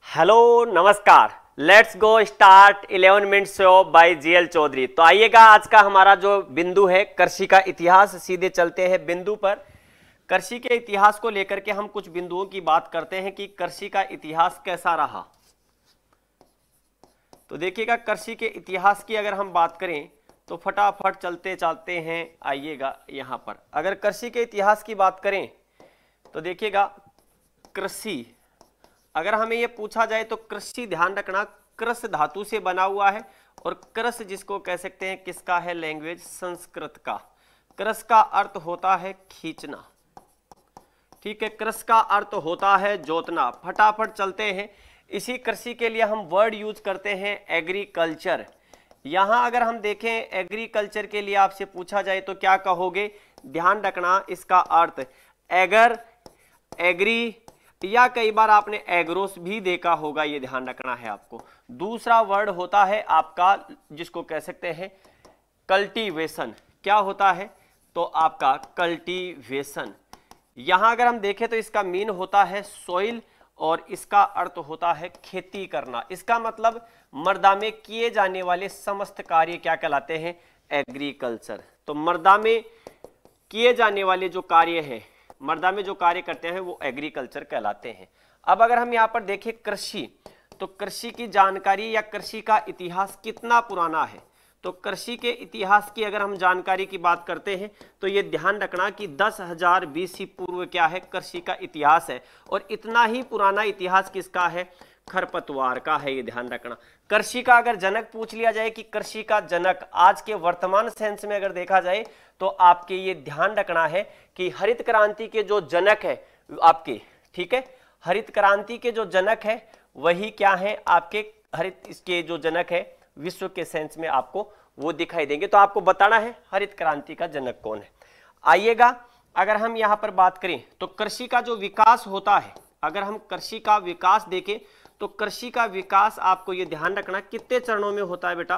Hello नमस्कार। Let's go start 11 minute show by GL Chaudhary. तो आइएगा, आज का हमारा जो बिंदु है कृषि का इतिहास। सीधे चलते हैं बिंदु पर। कृषि के इतिहास को लेकर के हम कुछ बिंदुओं की बात करते हैं कि कृषि का इतिहास कैसा रहा। तो देखिएगा, कृषि के इतिहास की अगर हम बात करें तो फटाफट चलते हैं। आइएगा यहाँ पर, अगर कृषि के इतिहास की बात करें तो देखिएगा, कृषि अगर हमें यह पूछा जाए तो कृषि, ध्यान रखना, कृष धातु से बना हुआ है और कृष जिसको कह सकते हैं किसका है, लैंग्वेज संस्कृत का। कृष का अर्थ होता है खींचना, ठीक है। कृष का अर्थ होता है जोतना। फटाफट चलते हैं। इसी कृषि के लिए हम वर्ड यूज करते हैं एग्रीकल्चर। यहां अगर हम देखें एग्रीकल्चर के लिए आपसे पूछा जाए तो क्या कहोगे, ध्यान रखना इसका अर्थ एगर, एग्री, या कई बार आपने एग्रोस भी देखा होगा, ये ध्यान रखना है आपको। दूसरा वर्ड होता है आपका जिसको कह सकते हैं कल्टीवेशन। क्या होता है, तो आपका कल्टीवेशन। यहां अगर हम देखें तो इसका मीन होता है सोइल और इसका अर्थ होता है खेती करना। इसका मतलब मर्दा में किए जाने वाले समस्त कार्य क्या कहलाते हैं, एग्रीकल्चर। तो मर्दा में किए जाने वाले जो कार्य हैं, मर्दा में जो कार्य करते हैं वो एग्रीकल्चर कहलाते हैं। अब अगर हम यहाँ पर देखें कृषि, तो कृषि की जानकारी या कृषि का इतिहास कितना पुराना है। तो कृषि के इतिहास की अगर हम जानकारी की बात करते हैं तो ये ध्यान रखना कि 10,000 BC पूर्व क्या है, कृषि का इतिहास है। और इतना ही पुराना इतिहास किसका है, खरपतवार का है, ये ध्यान रखना। कृषि का अगर जनक पूछ लिया जाए कि कृषि का जनक आज के वर्तमान सेंस में अगर देखा जाए तो आपके ये ध्यान रखना है कि हरित क्रांति के जो जनक है आपके, ठीक है, हरित क्रांति के जो जनक है वही क्या है आपके, हरित इसके जो जनक है विश्व के सेंस में आपको वो दिखाई देंगे। तो आपको बताना है हरित क्रांति का जनक कौन है। आइएगा, अगर हम यहाँ पर बात करें तो कृषि का जो विकास होता है, अगर हम कृषि का विकास देखें तो कृषि का विकास आपको ये ध्यान रखना कितने चरणों में होता है बेटा,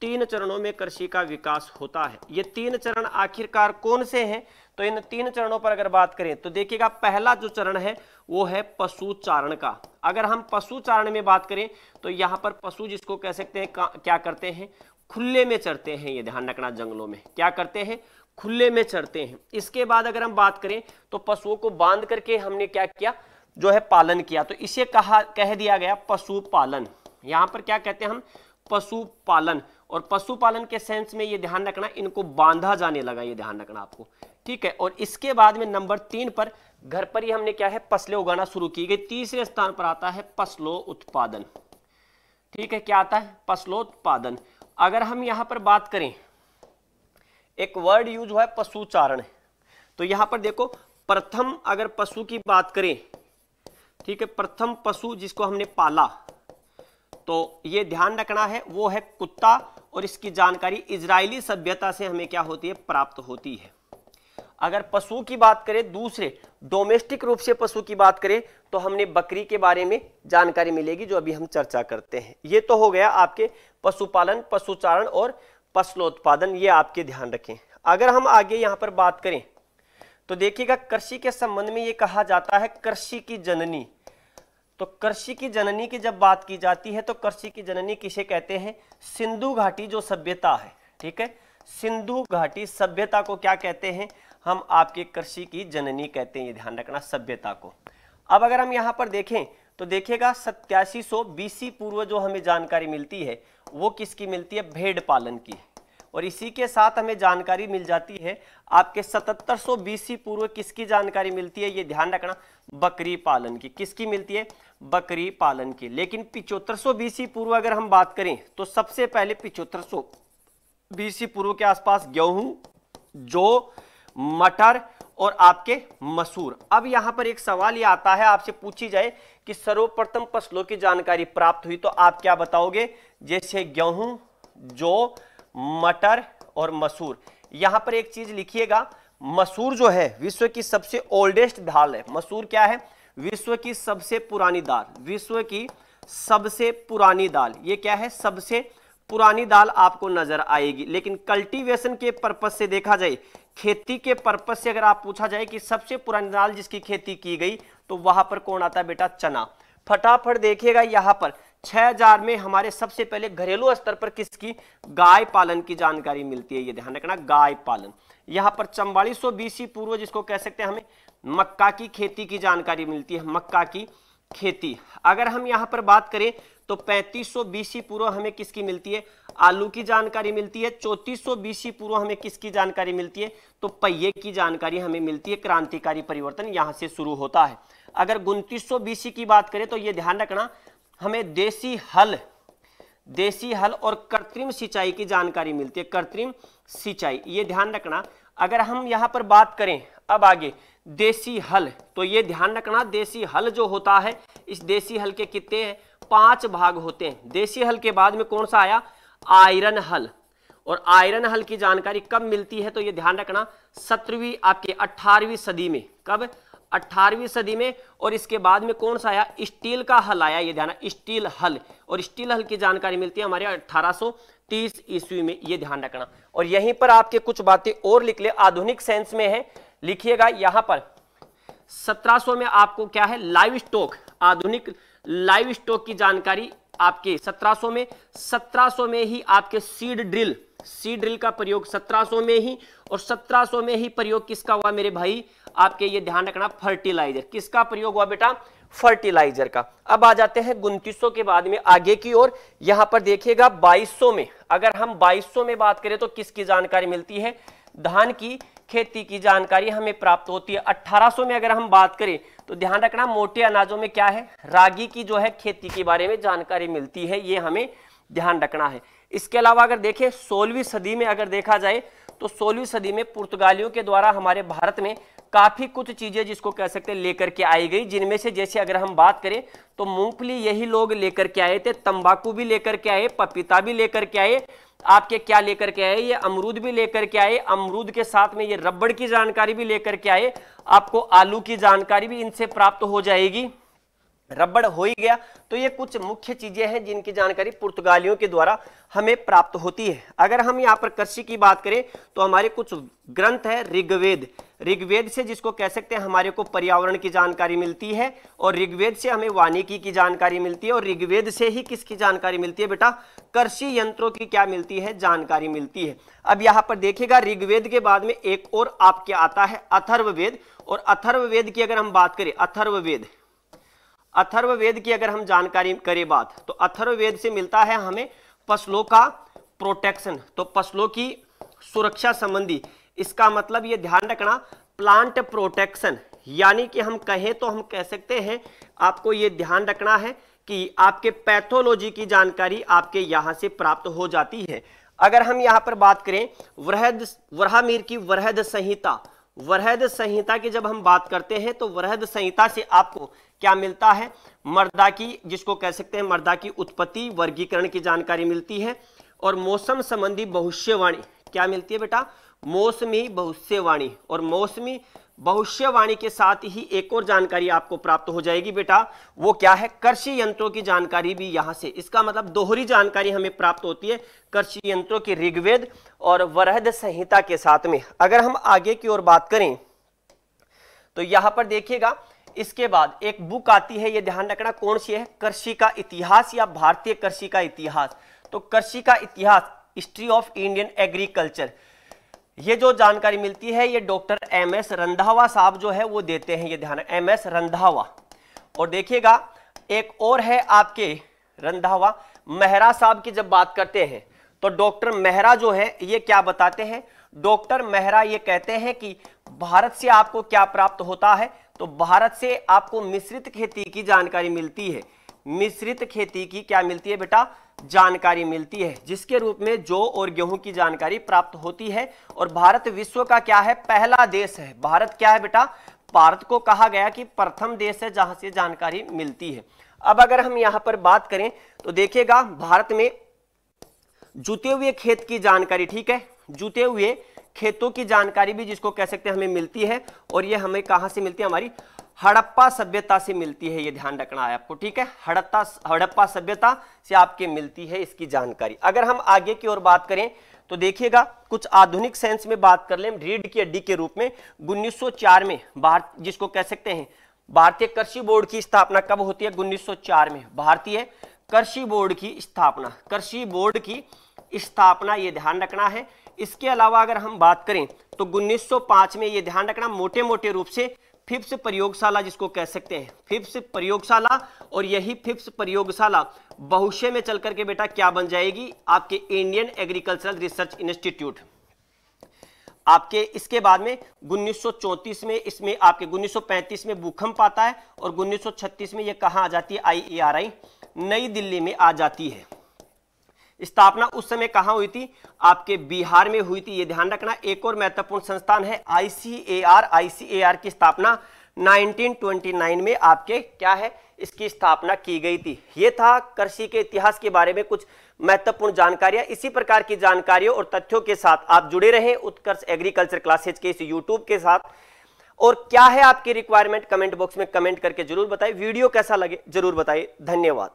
3 चरणों में कृषि का विकास होता है। ये 3 चरण आखिरकार कौन से हैं, तो इन 3 चरणों पर अगर बात करें तो देखिएगा, पहला जो चरण है वो है पशुचारण का। अगर हम पशुचारण में बात करें तो यहाँ पर पशु जिसको कह सकते हैं क्या करते हैं, खुले में चरते हैं। ये ध्यान रखना, जंगलों में क्या करते हैं, खुले में चरते हैं। इसके बाद अगर हम बात करें तो पशुओं को बांध करके हमने क्या किया, जो है पालन किया। तो इसे कह दिया गया पशुपालन। यहाँ पर क्या कहते हैं हम, पशुपालन। और पशुपालन के सेंस में ये ध्यान रखना इनको बांधा जाने लगा, ये ध्यान रखना आपको, ठीक है। और इसके बाद में नंबर 3 पर घर पर ही हमने क्या है, फसलें उगाना शुरू की गई। तीसरे स्थान पर आता है फसलों उत्पादन, ठीक है। क्या आता है, फसलोत्पादन। अगर हम यहाँ पर बात करें, एक वर्ड यूज हुआ है पशुचारण। तो यहाँ पर देखो, प्रथम अगर पशु की बात करें, ठीक है, प्रथम पशु जिसको हमने पाला तो ये ध्यान रखना है वो है कुत्ता। और इसकी जानकारी इजरायली सभ्यता से हमें क्या होती है, प्राप्त होती है। अगर पशु की बात करें, दूसरे डोमेस्टिक रूप से पशु की बात करें तो हमने बकरी के बारे में जानकारी मिलेगी, जो अभी हम चर्चा करते हैं। ये तो हो गया आपके पशुपालन, पशुचारण और फसलोत्पादन, ये आपके ध्यान रखें। अगर हम आगे यहाँ पर बात करें तो देखिएगा, कृषि के संबंध में ये कहा जाता है कृषि की जननी। तो कृषि की जननी की जब बात की जाती है तो कृषि की जननी किसे कहते हैं, सिंधु घाटी जो सभ्यता है, ठीक है, सिंधु घाटी सभ्यता को क्या कहते हैं हम, आपके कृषि की जननी कहते हैं, ये ध्यान रखना, सभ्यता को। अब अगर हम यहाँ पर देखें तो देखिएगा, 8700 BC पूर्व जो हमें जानकारी मिलती है वो किसकी मिलती है, भेड़ पालन की। और इसी के साथ हमें जानकारी मिल जाती है आपके 7700 BC पूर्व किसकी जानकारी मिलती है, ये ध्यान रखना, बकरी पालन की। किसकी मिलती है, बकरी पालन की। लेकिन 7500 BC पूर्व अगर हम बात करें तो सबसे पहले 7500 BC पूर्व के आसपास गेहूं, जौ, मटर और आपके मसूर। अब यहां पर एक सवाल ये आता है, आपसे पूछी जाए कि सर्वप्रथम फसलों की जानकारी प्राप्त हुई तो आप क्या बताओगे, जैसे गेहूं, जौ, मटर और मसूर। यहां पर एक चीज लिखिएगा, मसूर जो है विश्व की सबसे ओल्डेस्ट दाल है। मसूर क्या है, विश्व की सबसे पुरानी दाल, विश्व की सबसे पुरानी दाल। ये क्या है, सबसे पुरानी दाल आपको नजर आएगी। लेकिन कल्टीवेशन के पर्पस से देखा जाए, खेती के पर्पस से अगर आप पूछा जाए कि सबसे पुरानी दाल जिसकी खेती की गई तो वहां पर कौन आता है बेटा, चना। फटाफट देखिएगा यहाँ पर 6000 में हमारे सबसे पहले घरेलू स्तर पर किसकी, गाय पालन की जानकारी मिलती है, ये ध्यान रखना, गाय पालन। यहाँ पर 4400 BC पूर्व जिसको कह सकते हैं हमें मक्का की खेती की जानकारी मिलती है, मक्का की खेती। अगर हम यहाँ पर बात करें तो 3500 BC पूर्व हमें किसकी मिलती है, आलू की जानकारी मिलती है। 3400 BC पूर्व हमें किसकी जानकारी मिलती है, तो पहिए की जानकारी हमें मिलती है। क्रांतिकारी परिवर्तन यहाँ से शुरू होता है। अगर 2900 BC की बात करें तो ये ध्यान रखना हमें देसी हल और कृत्रिम सिंचाई की जानकारी मिलती है, कृत्रिम सिंचाई, ये ध्यान रखना। अगर हम यहाँ पर बात करें अब आगे देसी हल, तो ये ध्यान रखना देसी हल जो होता है, इस देसी हल के कितने हैं, 5 भाग होते हैं। देसी हल के बाद में कौन सा आया, आयरन हल। और आयरन हल की जानकारी कब मिलती है, तो ये ध्यान रखना 17वीं आपके 18वीं सदी में, कब, 18वीं सदी में। और इसके बाद में कौन सा आया, स्टील का हल आया, ये ध्यान, स्टील हल। और स्टील हल की जानकारी मिलती है हमारे 1830 ईस्वी में, ये ध्यान रखना। और यहीं पर आपके कुछ बातें और लिख ले, आधुनिक सेंस में है, लिखिएगा यहाँ पर 1700 में आपको क्या है, लाइव स्टॉक, आधुनिक लाइव स्टॉक की जानकारी आपके 1700 में ही आपके सीड ड्रिल का प्रयोग 1700 में ही। और 1700 में ही प्रयोग किसका हुआ मेरे भाई, आपके ये ध्यान रखना फर्टिलाइजर, किसका प्रयोग हुआ बेटा, फर्टिलाइजर का। अब आ जाते हैं 2900 के बाद में आगे की ओर। यहां पर देखिएगा 2200 में, अगर हम 2200 में बात करें तो किसकी जानकारी मिलती है, धान की खेती की जानकारी हमें प्राप्त होती है। 1800 में अगर हम बात करें तो ध्यान रखना मोटे अनाजों में क्या है, रागी की जो है खेती के बारे में जानकारी मिलती है, ये हमें ध्यान रखना है। इसके अलावा अगर देखें 16वीं सदी में अगर देखा जाए तो 16वीं सदी में पुर्तगालियों के द्वारा हमारे भारत में काफी कुछ चीजें जिसको कह सकते हैं लेकर के आई गई, जिनमें से जैसे अगर हम बात करें तो मूंगफली यही लोग लेकर के आए थे, तंबाकू भी लेकर के आए, पपीता भी लेकर के आए, आपके क्या लेकर के आए, ये अमरूद भी लेकर के आए, अमरूद के साथ में ये रबड़ की जानकारी भी लेकर के आए, आपको आलू की जानकारी भी इनसे प्राप्त हो जाएगी। रबड़ हो ही गया, तो ये कुछ मुख्य चीजें हैं जिनकी जानकारी पुर्तगालियों के द्वारा हमें प्राप्त होती है। अगर हम यहाँ पर कृषि की बात करें तो हमारे कुछ ग्रंथ है, ऋग्वेद से जिसको कह सकते हैं हमारे को पर्यावरण की जानकारी मिलती है, और ऋग्वेद से हमें वानिकी की जानकारी मिलती है, और ऋग्वेद से ही किसकी जानकारी मिलती है बेटा, कृषि यंत्रों की क्या मिलती है, जानकारी मिलती है। अब यहाँ पर देखिएगा ऋग्वेद के बाद में एक और आपके आता है अथर्ववेद, और अथर्ववेद की अगर हम बात करें, अथर्ववेद की अगर हम जानकारी करें बात, तो अथर्ववेद से मिलता है हमें फसलों का प्रोटेक्शन, तो फसलों की सुरक्षा संबंधी, इसका मतलब ये ध्यान रखना प्लांट प्रोटेक्शन, यानी कि हम कहें तो हम कह सकते हैं, आपको ये ध्यान रखना है कि आपके पैथोलॉजी की जानकारी आपके यहां से प्राप्त हो जाती है। अगर हम यहां पर बात करें वराहमिहिर की वरहद संहिता की जब हम बात करते हैं तो वरहद संहिता से आपको क्या मिलता है, मृदा की, जिसको कह सकते हैं मृदा की उत्पत्ति, वर्गीकरण की जानकारी मिलती है। और मौसम संबंधी भविष्यवाणी क्या मिलती है बेटा, मौसमी भविष्यवाणी, और मौसमी भविष्यवाणी के साथ ही एक और जानकारी आपको प्राप्त हो जाएगी बेटा, वो क्या है, कृषि यंत्रों की जानकारी भी यहां से, इसका मतलब दोहरी जानकारी हमें प्राप्त होती है कृषि यंत्रों की ऋग्वेद और वरहद संहिता के साथ में। अगर हम आगे की ओर बात करें तो यहां पर देखिएगा इसके बाद एक बुक आती है, ये ध्यान रखना कौन सी है, कृषि का इतिहास या भारतीय कृषि का इतिहास। तो कृषि का इतिहास, हिस्ट्री ऑफ इंडियन एग्रीकल्चर, ये जो जानकारी मिलती है ये डॉक्टर एमएस रंधावा साहब जो है वो देते हैं, ये ध्यान, एमएस रंधावा। और देखिएगा एक और है आपके रंधावा, मेहरा साहब की जब बात करते हैं तो डॉक्टर मेहरा जो है ये क्या बताते हैं, डॉक्टर मेहरा ये कहते हैं कि भारत से आपको क्या प्राप्त होता है, तो भारत से आपको मिश्रित खेती की जानकारी मिलती है, मिश्रित खेती की क्या मिलती है बेटा, जानकारी मिलती है, जिसके रूप में जौ और गेहूं की जानकारी प्राप्त होती है। और भारत विश्व का क्या है, पहला देश है, भारत क्या है बेटा, भारत को कहा गया कि प्रथम देश है जहां से जानकारी मिलती है। अब अगर हम यहां पर बात करें तो देखिएगा भारत में जुते हुए खेत की जानकारी, ठीक है, जुते हुए खेतों की जानकारी भी जिसको कह सकते हैं हमें मिलती है, और ये हमें कहां से मिलती है, हमारी हड़प्पा सभ्यता से मिलती है, ये ध्यान रखना है आपको, ठीक है, हड़प्पा सभ्यता से आपके मिलती है इसकी जानकारी। अगर हम आगे की ओर बात करें तो देखिएगा कुछ आधुनिक सेंस में बात कर लें, रीढ़ की हड्डी के रूप में 1904 में भारत जिसको कह सकते हैं भारतीय कृषि बोर्ड की स्थापना कब होती है? 1904 में। भारतीय कृषि बोर्ड की स्थापना, कृषि बोर्ड की स्थापना, ये ध्यान रखना है। इसके अलावा अगर हम बात करें तो 1905 में, ये ध्यान रखना मोटे मोटे रूप से, फिफ्थ प्रयोगशाला जिसको कह सकते हैं, फिफ्थ प्रयोगशाला, और यही फिफ्थ प्रयोगशाला भविष्य में चल करके बेटा क्या बन जाएगी? आपके इंडियन एग्रीकल्चरल रिसर्च इंस्टीट्यूट। आपके इसके बाद में 1934 में, इसमें आपके 1935 में भूकंप आता है और 1936 में ये कहां आ जाती है? IERI नई दिल्ली में आ जाती है। स्थापना उस समय कहां हुई थी? आपके बिहार में हुई थी, ये ध्यान रखना। एक और महत्वपूर्ण संस्थान है ICAR, ICAR की स्थापना 1929 में आपके क्या है? इसकी स्थापना की गई थी। ये था कृषि के इतिहास के बारे में कुछ महत्वपूर्ण जानकारियां। इसी प्रकार की जानकारियों और तथ्यों के साथ आप जुड़े रहें उत्कर्ष एग्रीकल्चर क्लासेज के इस यूट्यूब के साथ। और क्या है आपकी रिक्वायरमेंट, कमेंट बॉक्स में कमेंट करके जरूर बताइए। वीडियो कैसा लगे जरूर बताइए। धन्यवाद।